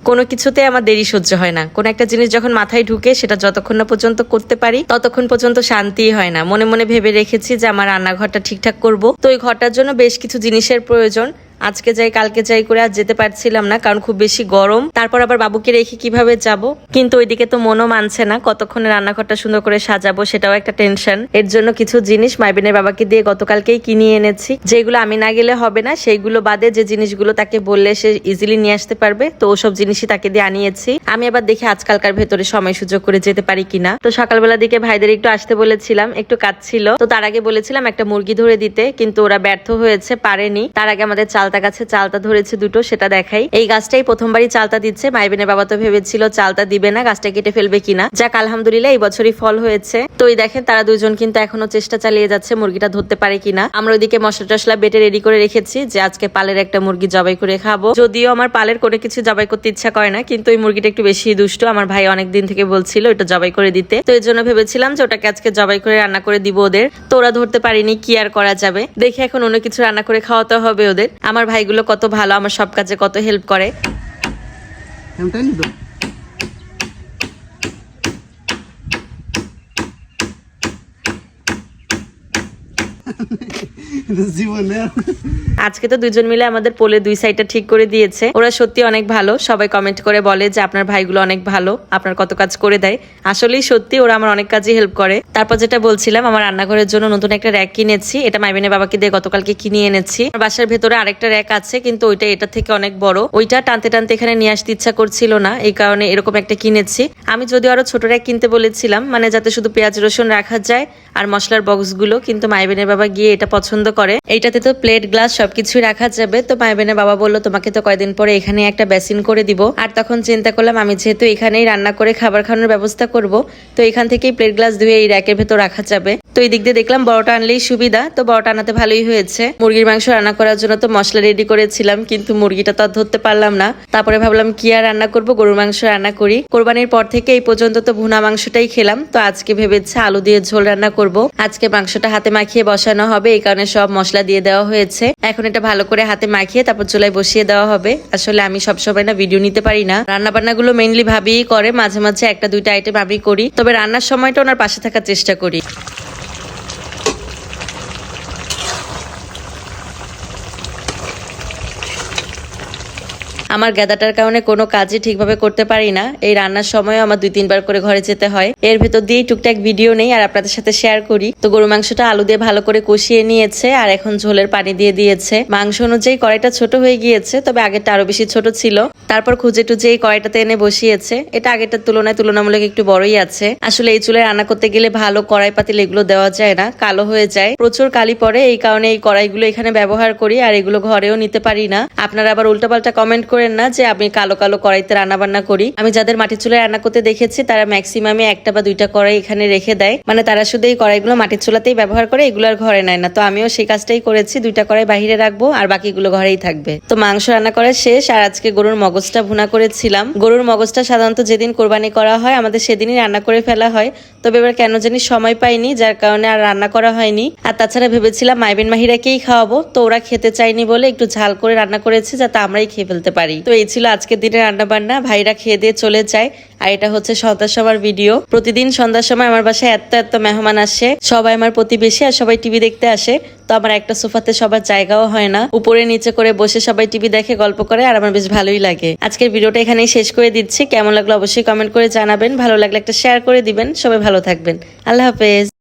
কোনো কিছুতে আমার দেরি সহ্য হয় না। কোনো একটা জিনিস যখন মাথায় ঢুকে সেটা যতক্ষণ না পর্যন্ত করতে পারি ততক্ষণ পর্যন্ত শান্তিই হয় না। মনে মনে ভেবে রেখেছি যে আমার রান্নাঘরটা ঠিকঠাক করব। তো ওই ঘরটার জন্য বেশ কিছু জিনিসের প্রয়োজন। আজকে যাই কালকে যাই করে আর যেতে পারছিলাম না, কারণ খুব বেশি গরম। তারপর আবার বাবুকে রেখে কিভাবে যাব, কিন্তু ওইদিকে তো মনও মানছে না। কতক্ষণে রান্নাঘরটা সুন্দর করে সাজাবো সেটাও একটা টেনশন। এর জন্য কিছু জিনিস মাইবিনের বাবাকে দিয়ে গতকালকেই কিনে এনেছি, যেগুলো আমি না গেলে হবে না। সেইগুলো বাদে যে জিনিসগুলো তাকে বললে সে ইজিলি নিয়ে আসতে পারবে, তো ওসব জিনিসই তাকে দিয়ে আনিয়েছি। আমি আবার দেখি আজকালকার ভেতরে সময় সুযোগ করে যেতে পারি কিনা। তো সকালবেলা দিকে ভাইদের একটু আসতে বলেছিলাম, একটু কাজ ছিল, তো তার আগে বলেছিলাম একটা মুরগি ধরে দিতে, কিন্তু ওরা ব্যর্থ হয়েছে, পারেনি। তার আগে আমাদের চালতা গাছে চালতা ধরেছে দুটো, সেটা দেখাই। এই গাছটাই প্রথমবারই চালতা দিচ্ছে। মাইবিনের বাবা তো ভেবেছিল চালতা দিবে না, গাছটা কেটে ফেলবে কিনা। যাক আলহামদুলিল্লাহ এই বছরই ফল হয়েছে। তো এই দেখেন তারা দুজন কিন্তু এখনো চেষ্টা চালিয়ে যাচ্ছে মুরগিটা ধরতে পারে কিনা। আমরা ওইদিকে মশলা টসলা বেটে রেডি করে রেখেছি যে আজকে পালের একটা মুরগি জবাই করে খাবো। যদিও আমার পালের কোনো কিছু জবাই করতে ইচ্ছা করে না, কিন্তু ওই মুরগিটা একটু বেশি দুষ্ট। আমার ভাই অনেক দিন থেকে বলছিল ওটা জবাই করে দিতে, তো এর জন্য ভেবেছিলাম যে ওটাকে আজকে জবাই করে রান্না করে দিব ওদের। তো ওরা ধরতে পারিনি, কি আর করা যাবে। দেখে এখন অন্য কিছু রান্না করে খাওয়াতে হবে ওদের। আমার ভাইগুলো কত ভালো, আমার সব কাজে কত হেল্প করে। আজকে তো দুজন মিলে আমাদের পোলে দুই সাইডটা ঠিক করে দিয়েছে। ওরা সত্যি অনেক ভালো। সবাই কমেন্ট করে বলে যে আপনার ভাইগুলো অনেক ভালো, আপনার কত কাজ করে দেয়। আসলেই সত্যি ওরা আমার অনেক কাজই হেল্প করে। তারপর যেটা বলছিলাম, আমার রান্নাঘরের জন্য নতুন একটা র্যাক কিনেছি। এটা মাইবিনের বাবাকে দিয়ে গতকালকে কিনে এনেছি। বাসার ভেতরে আরেকটা র্যাক আছে, কিন্তু ওইটা এটা থেকে অনেক বড়। ওইটা টানতে টানতে এখানে নিয়ে আসতে ইচ্ছা করছিল না, এই কারণে এরকম একটা কিনেছি। আমি যদিও আরো ছোট র্যাক কিনতে বলেছিলাম, মানে যাতে শুধু পেঁয়াজ রসুন রাখা যায় আর মশলার বক্সগুলো, কিন্তু মাইবিনের বাবা গিয়ে এটা পছন্দ করে। এইটাতে তো প্লেট গ্লাস সবকিছুই রাখা যাবে। তো মাইবিনের বাবা বললো তোমাকে তো কয়দিন পরে এখানে একটা বেসিন করে দিব। আর তখন চিন্তা করলাম আমি যেহেতু এখানেই রান্না করে খাবার খাওয়ানোর ব্যবস্থা করব, তো এখান থেকেই প্লেট গ্লাস ধুয়ে এই র্যাকের ভেতর রাখা যাবে। তো এই দিক দিয়ে দেখলাম বড়টা আনলেই সুবিধা, তো বড়টা আনাতে ভালোই হয়েছে। মুরগির মাংস রান্না করার জন্য তো মশলা রেডি করেছিলাম, কিন্তু মুরগিটা তো আর ধরতে পারলাম না। তারপরে ভাবলাম কি আর রান্না করব, গরুর মাংস রান্না করি। কোরবানির পর থেকে এই পর্যন্ত তো ভুনা মাংসটাই খেলাম, তো আজকে ভেবেছে আলু দিয়ে ঝোল রান্না করব। আজকে মাংসটা হাতে মাখিয়ে বসানো হবে, এই কারণে সব মশলা দিয়ে দেওয়া হয়েছে। এখন এটা ভালো করে হাতে মাখিয়ে তারপর চুলায় বসিয়ে দেওয়া হবে। আসলে আমি সবসময় না ভিডিও নিতে পারি না, রান্না বান্না গুলো মেইনলি ভাবিই করে, মাঝে মাঝে একটা দুইটা আইটেম আমি করি, তবে রান্নার সময়টা ওনার পাশে থাকার চেষ্টা করি। আমার গাদাটার কারণে কোনো কাজই ঠিকভাবে করতে পারি না। এই রান্নার সময়ও আমার 2-3 বার করে ঘরে যেতে হয়। এর ভেতর দিয়েই টুকটাক ভিডিও নেই আর আপনাদের সাথে শেয়ার করি। তো গরু মাংসটা আলু দিয়ে ভালো করে কষিয়ে নিয়েছে আর এখন ঝোলের পানি দিয়ে দিয়েছে। মাংস অনুযায়ী কড়াইটা ছোট হয়ে গিয়েছে, তবে আগেরটা আরো বেশি ছোট ছিল। তারপর খুঁজে টুজে এই কড়াইটাতে এনে বসিয়েছে। এটা আগেরটার তুলনায় তুলনামূলক একটু বড়ই আছে। আসলে এই চুলে রান্না করতে গেলে ভালো কড়াই পাতিল এগুলো দেওয়া যায় না, কালো হয়ে যায়, প্রচুর কালি পড়ে। এই কারণে এই কড়াইগুলো এখানে ব্যবহার করি আর এগুলো ঘরেও নিতে পারি না। আপনারা আবার উল্টাপাল্টা কমেন্ট করেন না যে আমি কালো কালো কড়াইতে রান্না বান্না করি। আমি যাদের মাটির চুলায় রান্না করতে দেখেছি তারা ম্যাক্সিমামে একটা বা দুইটা কড়াই এখানে রেখে দেয়, মানে তারা শুধু এই কড়াইগুলো মাটির চুলাতেই ব্যবহার করে, এগুলো আর ঘরে নেয় না। তো আমিও সেই কাজটাই করেছি, 2টা কড়াই বাহিরে রাখবো আর বাকিগুলো ঘরেই থাকবে। তো মাংস রান্না করা শেষ আর আজকে গরুর মগজটা ভুনা করেছিলাম। গরুর মগজটা সাধারণত যেদিন কোরবানি করা হয় আমাদের সেদিনই রান্না করে ফেলা হয়, তবে এবার কেন জানি সময় পাইনি, যার কারণে আর রান্না করা হয়নি। আর তাছাড়া ভেবেছিলাম মাইবিন মাহিরাকেই খাওয়াবো, তো ওরা খেতে চাইনি বলে একটু ঝাল করে রান্না করেছি যাতে আমরাই খেয়ে ফেলতে পারি। তো এই ছিল আজকের দিনে রান্না বান্না। ভাইরা খেয়ে দিয়ে চলে যায় আর এটা হচ্ছে সন্ধ্যার সময় ভিডিও। প্রতিদিন সন্ধ্যার সময় আমার বাসায় এত এত মেহমান আসে, সবাই আমার প্রতিবেশী আর সবাই টিভি দেখতে আসে। তো আমার একটা সোফাতে সবার জায়গাও হয় না, উপরে নিচে করে বসে সবাই টিভি দেখে গল্প করে আর আমার বেশ ভালোই লাগে। আজকের ভিডিওটা এখানেই শেষ করে দিচ্ছি। কেমন লাগলো অবশ্যই কমেন্ট করে জানাবেন, ভালো লাগলে একটা শেয়ার করে দিবেন। সবাই ভালো থাকবেন, আল্লাহ হাফেজ।